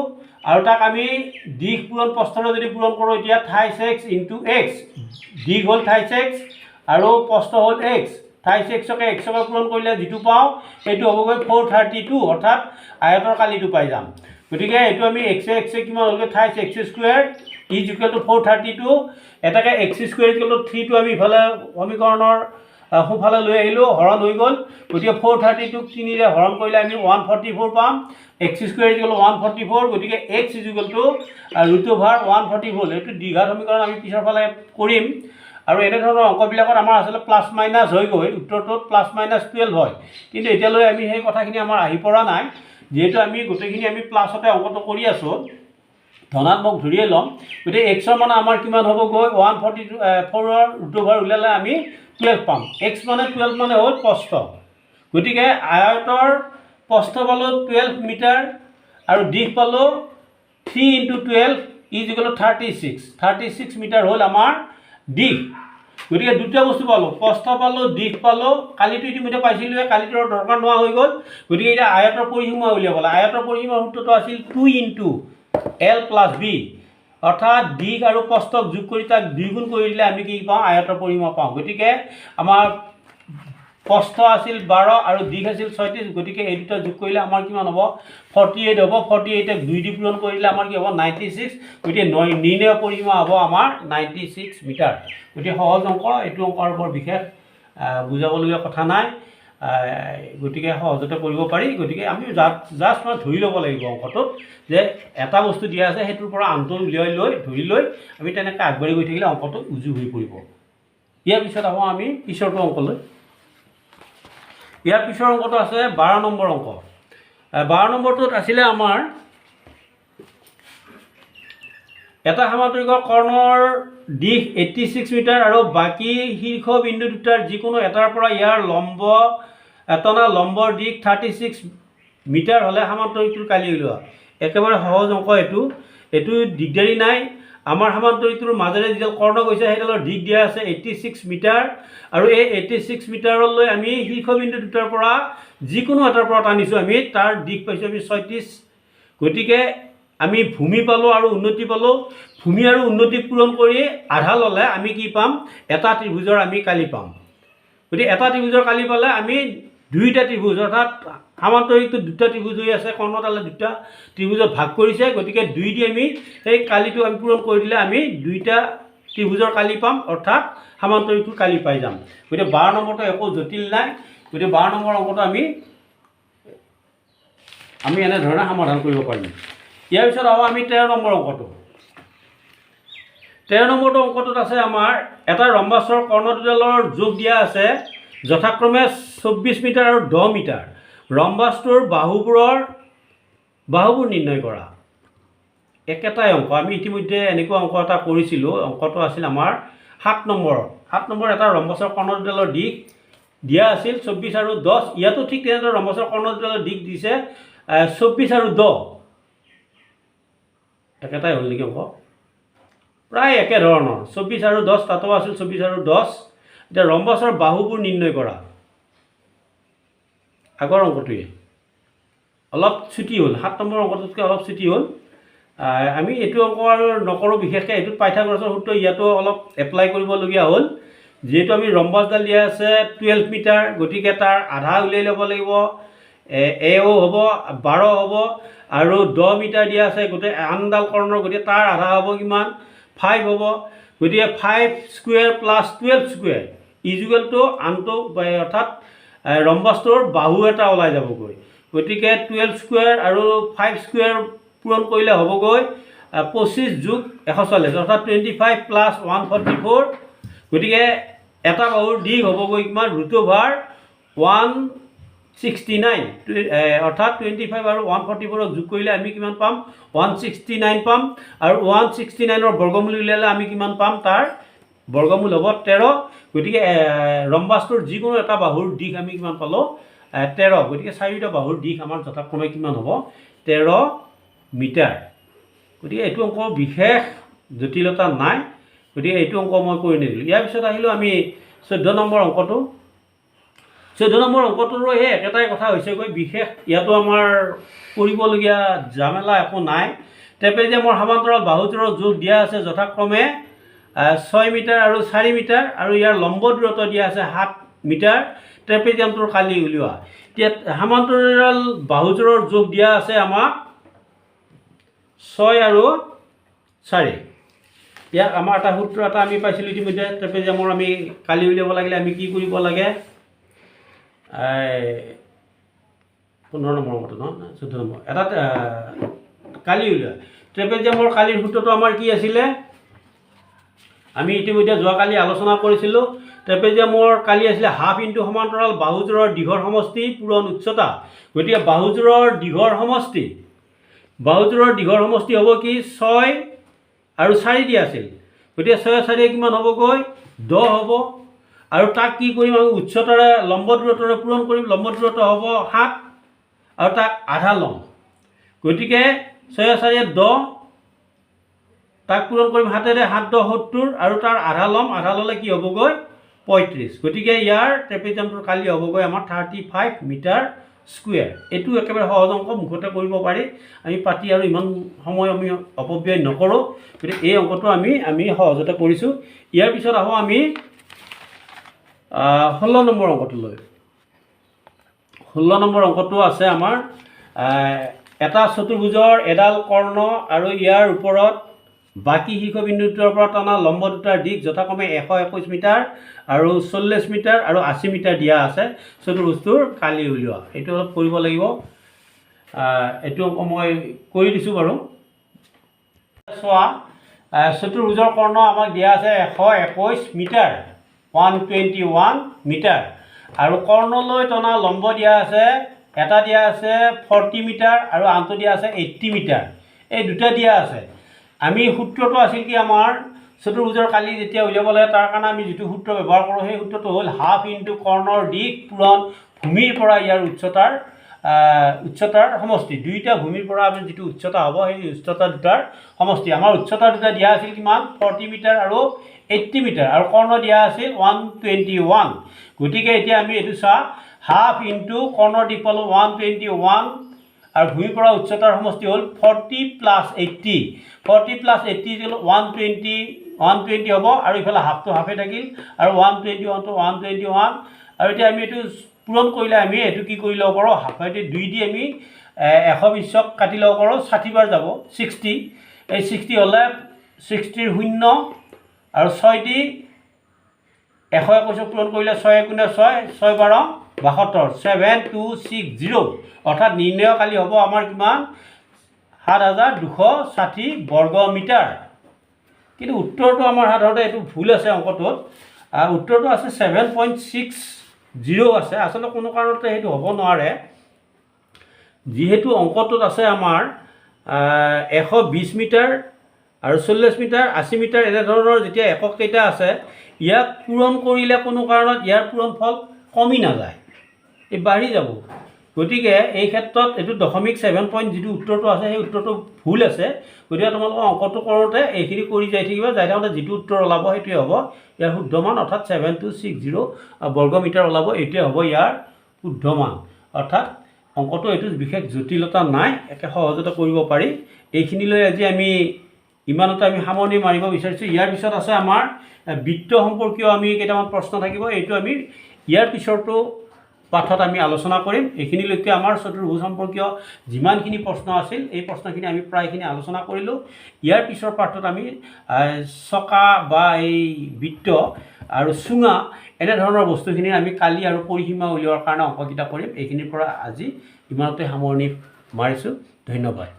আৰু তাক আমি দিশ পূৰণ প্ৰস্থৰে যদি পূৰণ কৰোঁ, এতিয়া 28x ইনটু x। দিশ হ'ল 28x আৰু প্ৰস্থ হ'ল x। 28xকে xকে পূৰণ কৰিলে যিটো পাওঁ সেইটো হ'বগৈ 432, অৰ্থাৎ আয়তৰ কালিটো পাই যাম। গতিকে এইটো আমি x কিমান হ'লগৈ? 28x square is equal two 432। এটাকে x square is equal to 3টো আমি ইফালে সমীকৰণৰ সোঁফালে লৈ আহিলোঁ, হৰণ হৈ গ'ল। গতিকে 432ক 3ৰে হৰণ কৰিলে আমি 144 পাম। x square is equal two 144। গতিকে x ইজ ইকুৱেল টু √144। এইটো দ্বিঘাত সমীকৰণ আমি পিছৰ ফালে কৰিম। আৰু এনেধৰণৰ অংকবিলাকত আমাৰ আচলতে প্লাছ মাইনাছ হৈ গৈ উত্তৰটোত +-12 হয়। কিন্তু এতিয়ালৈ আমি সেই কথাখিনি আমাৰ আহি পৰা নাই, যিহেতু আমি গোটেইখিনি আমি প্লাছতে অংকটো কৰি আছোঁ। ধনাত্মক ধৰিয়ে ল'ম। গতিকে এক্সৰ মানে আমাৰ কিমান হ'বগৈ? 144ৰ √, উলিয়ালে আমি 12 পাম। x মানে 12 মানে হ'ল প্ৰস্থ। গতিকে আয়তৰ প্ৰস্থ পালোঁ 12 মিটাৰ আৰু দিশ পালোঁ 3 × 12 ইজ ইকুৱেল টু 36। 36 মিটাৰ হ'ল আমাৰ দিশ গতিকে দুটা বস্তু পালোঁ প্ৰস্থ পালোঁ দিশ পালোঁ কালিটো ইতিমধ্যে পাইছিলোঁ কালিটোৰ দৰকাৰ নোহোৱা হৈ গ'ল গতিকে এতিয়া আয়তৰ পৰিসীমা উলিয়াব লাগে আয়তৰ পৰিসীমাৰ সূত্ৰটো আছিল 2 * L + B অৰ্থাৎ দিশ আৰু প্ৰস্থক যোগ কৰি তাক দ্বিগুণ কৰি দিলে আমি কি পাওঁ আয়তৰ পৰিসীমা পাওঁ গতিকে আমাৰ প্ৰস্থ আছিল 12 আৰু দিশ আছিল 36 গতিকে এই দুটা যোগ কৰিলে আমাৰ কিমান হ'ব 48 হ'ব 48ক 2 দি পূৰণ কৰিলে আমাৰ কি হ'ব 96 গতিকে নিৰ্ণয় পৰিসীমা হ'ব আমাৰ 96 মিটাৰ গতিকে সহজ অংক এইটো অংকৰ বৰ বিশেষ বুজাবলগীয়া কথা নাই গতিকে সহজতে কৰিব পাৰি গতিকে আমি জাষ্ট মানে ধৰি ল'ব লাগিব অংকটোত যে এটা বস্তু দিয়া আছে সেইটোৰ পৰা আনটো উলিয়াই লৈ ধৰি লৈ আমি তেনেকৈ আগবাঢ়ি গৈ থাকিলে অংকটো উজু হৈ পৰিব ইয়াৰ পিছত আহোঁ আমি পিছৰটো অংকলৈ ইয়াৰ পিছৰ অংকটো আছে 12 নম্বৰ অংক 12 নম্বৰটোত আছিলে আমাৰ এটা সামান্তৰিকৰ কৰ্ণৰ দিশ 86 মিটাৰ আৰু বাকী শীৰ্ষ বিন্দু দুটাৰ যিকোনো এটাৰ পৰা ইয়াৰ লম্ব এটনা লম্বৰ দিশ 36 মিটাৰ হ'লে সামান্তৰিকটোৰ কালি উলিওৱা একেবাৰে সহজ অংক এইটো দিগদাৰি নাই আমাৰ সামান্তৰিকটোৰ মাজেৰে যিডাল কৰ্ণ গৈছে সেইডালৰ দিশ দিয়া আছে 86 মিটাৰ আৰু এই 86 মিটাৰলৈ আমি শীৰ্ষবিন্দু দুটাৰ পৰা যিকোনো এটাৰ পৰা টানিছোঁ আমি তাৰ দিশ পাইছোঁ আমি 36 গতিকে আমি ভূমি পালোঁ আৰু উন্নতি পালোঁ ভূমি আৰু উন্নতি পূৰণ কৰি আধা ল'লে আমি কি পাম এটা ত্ৰিভুজৰ আমি কালি পাম গতিকে এটা ত্ৰিভুজৰ কালি পালে আমি দুইটা ত্ৰিভুজ অৰ্থাৎ সামান্তৰিকটো দুটা ত্ৰিভুজ হৈ আছে কৰ্ণডালে দুটা ত্ৰিভুজত ভাগ কৰিছে গতিকে 2 দি আমি সেই কালিটো আমি পূৰণ কৰি দিলে আমি দুইটা ত্ৰিভুজৰ কালি পাম অৰ্থাৎ সামান্তৰিকটোৰ কালি পাই যাম গতিকে 12 নম্বৰটো একো জটিল নাই গতিকে 12 নম্বৰ অংকটো আমি এনেধৰণে সমাধান কৰিব পাৰিম ইয়াৰ পিছত আহোঁ আমি 13 নম্বৰ অংকটো 13 নম্বৰটো অংকটোত আছে আমাৰ এটা ৰম্বাসৰ কৰ্ণ দুডালৰ যোগ দিয়া আছে যথাক্ৰমে 24 মিটাৰ আৰু 10 মিটাৰ ৰম্বাসটোৰ বাহুবোৰ নিৰ্ণয় কৰা একেটাই অংক আমি ইতিমধ্যে এনেকুৱা অংক এটা কৰিছিলোঁ অংকটো আছিল আমাৰ 7 নম্বৰ এটা ৰম্বাসৰ কৰ্ণ দুডালৰ দিশ দিয়া আছিল 24 আৰু 10 ইয়াতো ঠিক তেনেদৰে ৰম্বাসৰ কৰ্ণ দুডালৰ দিশ দিছে 24 আৰু 10 একেটাই হ'ল নেকি অংক প্ৰায় একে ধৰণৰ 24 আৰু 10 তাতো আছিল 24 আৰু 10 এতিয়া ৰম্বাসৰ বাহুবোৰ নিৰ্ণয় কৰা আগৰ অংকটোৱে অলপ ছুটি হ'ল 7 নম্বৰ অংকটোতকৈ অলপ ছুটি হ'ল আমি এইটো অংক আৰু নকৰোঁ বিশেষকৈ এইটোত পাইথাগোৰাছৰ সূত্ৰ ইয়াতো অলপ এপ্লাই কৰিবলগীয়া হ'ল যিহেতু আমি ৰম্বাসডাল দিয়া আছে 12 মিটাৰ গতিকে তাৰ আধা উলিয়াই ল'ব লাগিব এও হ'ব 12 হ'ব আৰু 10 মিটাৰ দিয়া আছে গোটেই আনডাল কৰ্ণৰ গতিকে তাৰ আধা হ'ব কিমান 5 হ'ব গতিকে 5 square plus 12 square equal to আনটো অৰ্থাৎ ৰম্বাসটোৰ বাহু এটা ওলাই যাবগৈ গতিকে 12 স্কুৱেৰ আৰু 5 স্কুৱেৰ পূৰণ কৰিলে হ'বগৈ 25 যোগ 140 অৰ্থাৎ 25 প্লাছ 144 গতিকে এটা বাহুৰ দিশ হ'বগৈ কিমান √169 অৰ্থাৎ 25 আৰু 144ক যোগ কৰিলে আমি কিমান পাম 169 পাম আৰু 169ৰ বৰ্গমূল উলিয়ালে আমি কিমান পাম তাৰ বৰ্গমূল হ'ব 13 গতিকে ৰম্বাসটোৰ যিকোনো এটা বাহুৰ দিশ আমি কিমান পালোঁ 13 গতিকে চাৰিটা বাহুৰ দিশ আমাৰ যথাক্ৰমে কিমান হ'ব 13 মিটাৰ গতিকে এইটো অংক বিশেষ জটিলতা নাই গতিকে এইটো অংক মই কৰি নিদিলোঁ ইয়াৰ পিছত আহিলোঁ আমি 14 নম্বৰ অংকটো 14 নম্বৰ অংকটোৰো সেই একেটাই কথা হৈছেগৈ বিশেষ ইয়াতো আমাৰ কৰিবলগীয়া ঝামেলা একো নাই ট্ৰেপেজিয়ামৰ সমান্তৰাল বাহুটোৰ যোগ দিয়া আছে যথাক্ৰমে 6 মিটাৰ আৰু 4 মিটাৰ আৰু ইয়াৰ লম্ব দূৰত্ব দিয়া আছে 7 মিটাৰ ট্ৰেপেজিয়ামটোৰ কালি উলিওৱা এতিয়া সমান্তৰাল বাহুটোৰ যোগ দিয়া আছে আমাক 6 আৰু 4 ইয়াক আমাৰ এটা সূত্ৰ এটা আমি পাইছিলোঁ ইতিমধ্যে ট্ৰেপেজিয়ামৰ আমি কালি উলিয়াব লাগিলে আমি কি কৰিব লাগে 15 নম্বৰ মতে ন 14 নম্বৰ এটা কালি উলিওৱা ট্ৰেপেজিয়ামৰ কালিৰ সূত্ৰটো আমাৰ কি আছিলে আমি ইতিমধ্যে যোৱাকালি আলোচনা কৰিছিলোঁ ট্ৰেপেজিয়ামৰ কালি আছিলে হাফ ইনটু সমান্তৰাল বাহুযোৰৰ দীঘৰ সমষ্টি পূৰণ উচ্চতা গতিকে বাহুযোৰৰ দীঘৰ সমষ্টি হ'ব কি 6 আৰু 4 দিয়া আছিল গতিকে 6 আৰু 4 কিমান হ'বগৈ 10 হ'ব আৰু তাক কি কৰিম আমি উচ্চতাৰে লম্ব দূৰত্বৰে পূৰণ কৰিম লম্ব দূৰত্ব হ'ব 7 আৰু তাক আধা ল'ম গতিকে 6 আৰু 4 10 তাক পূৰণ কৰিম 7 7 10 70 আৰু তাৰ আধা ল'ম, আধা ল'লে কি হ'বগৈ 35। গতিকে ইয়াৰ ট্ৰেপিজিয়ামটোৰ কালি হ'বগৈ আমাৰ 35 মিটাৰ স্কুৱেৰ। এইটো একেবাৰে সহজ অংক, মুখতে কৰিব পাৰি, আমি পাতি আৰু ইমান সময় আমি অপব্যয় নকৰোঁ। গতিকে এই অংকটো আমি সহজতে কৰিছোঁ। ইয়াৰ পিছত আহোঁ আমি 16 নম্বৰ অংকটোলৈ। 16 নম্বৰ অংকটো আছে আমাৰ এটা চতুৰ্ভুজৰ এডাল কৰ্ণ আৰু ইয়াৰ ওপৰত বাকী শীৰ্ষবিন্দু দুটাৰ পৰা টনা লম্ব দুটাৰ দিশ যথাক্ৰমে 121 মিটাৰ আৰু 40 মিটাৰ আৰু 80 মিটাৰ দিয়া আছে। চতুৰ্ভুজটোৰ কালি উলিওৱা। এইটো অলপ কৰিব লাগিব। এইটো অংক মই কৰি দিছোঁ বাৰু। চোৱা, চতুৰ্ভুজৰ কৰ্ণ আমাক দিয়া আছে 121 মিটাৰ, 121 মিটাৰ, আৰু কৰ্ণলৈ টনা লম্ব দিয়া আছে, এটা দিয়া আছে 40 মিটাৰ আৰু আনটো দিয়া আছে 80 মিটাৰ। এই দুটা দিয়া আছে। আমি সূত্ৰটো আছিল কি আমাৰ চতুৰ্ভুজৰ কালি যেতিয়া উলিয়াব লাগে তাৰ কাৰণে আমি যিটো সূত্ৰ ব্যৱহাৰ কৰোঁ সেই সূত্ৰটো হ'ল হাফ ইনটু কৰ্ণৰ দিশ পূৰণ ভূমিৰ পৰা ইয়াৰ উচ্চতাৰ সমষ্টি। দুইটা ভূমিৰ পৰা আমি যিটো উচ্চতা হ'ব সেই উচ্চতা দুটাৰ সমষ্টি। আমাৰ উচ্চতা দুটা দিয়া আছিল কিমান 40 মিটাৰ আৰু 80 মিটাৰ, আৰু কৰ্ণ দিয়া আছিল 121। গতিকে এতিয়া আমি এইটো চোৱা, হাফ ইনটু কৰ্ণৰ দিশ পালোঁ 121 আৰু ভূমিৰ পৰা উচ্চতাৰ সমষ্টি হ'ল 40 প্লাছ 80। 40 প্লাছ 80 হ'ল 120 হ'ব, আৰু ইফালে হাফটো হাফে থাকিল, আৰু 121 টো 121। আৰু এতিয়া আমি এইটো পূৰণ কৰিলে আমি এইটো কি কৰি ল'ব পাৰোঁ, হাফেদি 2 দি আমি 120ক কাটি ল'ব পাৰোঁ, 60 বাৰ যাব 60। এই 60 হ'লে 60ৰ 0 আৰু 6 দি 121ক পূৰণ কৰিলে 6 × 6 6 12 72, 7260, অৰ্থাৎ নিৰ্ণয় কালি হ'ব আমাৰ কিমান 7260 বৰ্গ মিটাৰ। কিন্তু উত্তৰটো আমাৰ সাধাৰণতে এইটো ভুল আছে অংকটোত। উত্তৰটো আছে 7.60 আছে। আচলতে কোনো কাৰণতে সেইটো হ'ব নোৱাৰে, যিহেতু অংকটোত আছে আমাৰ 120 মিটাৰ আৰু 40 মিটাৰ 80 মিটাৰ এনেধৰণৰ যেতিয়া একক কেইটা আছে, ইয়াক পূৰণ কৰিলে কোনো কাৰণত ইয়াৰ পূৰণফল কমি নাযায়, এই বাঢ়ি যাব। গতিকে এই ক্ষেত্ৰত এইটো 7 পইণ্ট যিটো উত্তৰটো আছে সেই উত্তৰটো ভুল আছে। গতিকে তোমালোকৰ অংকটো কৰোঁতে এইখিনি কৰি যাই থাকিবা, যাই থাকোঁতে যিটো উত্তৰ ওলাব সেইটোৱে হ'ব ইয়াৰ শুদ্ধ মান, অৰ্থাৎ 7260 বৰ্গ মিটাৰ ওলাব। এইটোৱে হ'ব ইয়াৰ শুদ্ধ মান। অৰ্থাৎ অংকটো এইটো বিশেষ জটিলতা নাই, একে সহজতে কৰিব পাৰি। এইখিনিলৈ আজি আমি ইমানতে আমি সামৰণি মাৰিব বিচাৰিছোঁ। ইয়াৰ পিছত আছে আমাৰ বৃত্ত সম্পৰ্কীয় আমি কেইটামান প্ৰশ্ন থাকিব, এইটো আমি ইয়াৰ পিছৰটো পাঠত আমি আলোচনা কৰিম। এইখিনিলৈকে আমাৰ চতুৰ্ভুজ সম্পৰ্কীয় যিমানখিনি প্ৰশ্ন আছিল এই প্ৰশ্নখিনি আমি প্ৰায়খিনি আলোচনা কৰিলোঁ। ইয়াৰ পিছৰ পাঠত আমি চকা বা এই বৃত্ত আৰু চুঙা এনেধৰণৰ বস্তুখিনি আমি কালি আৰু পৰিসীমা উলিওৱাৰ কাৰণে অংককেইটা কৰিম। এইখিনিৰ পৰা আজি ইমানতে সামৰণি মাৰিছোঁ। ধন্যবাদ।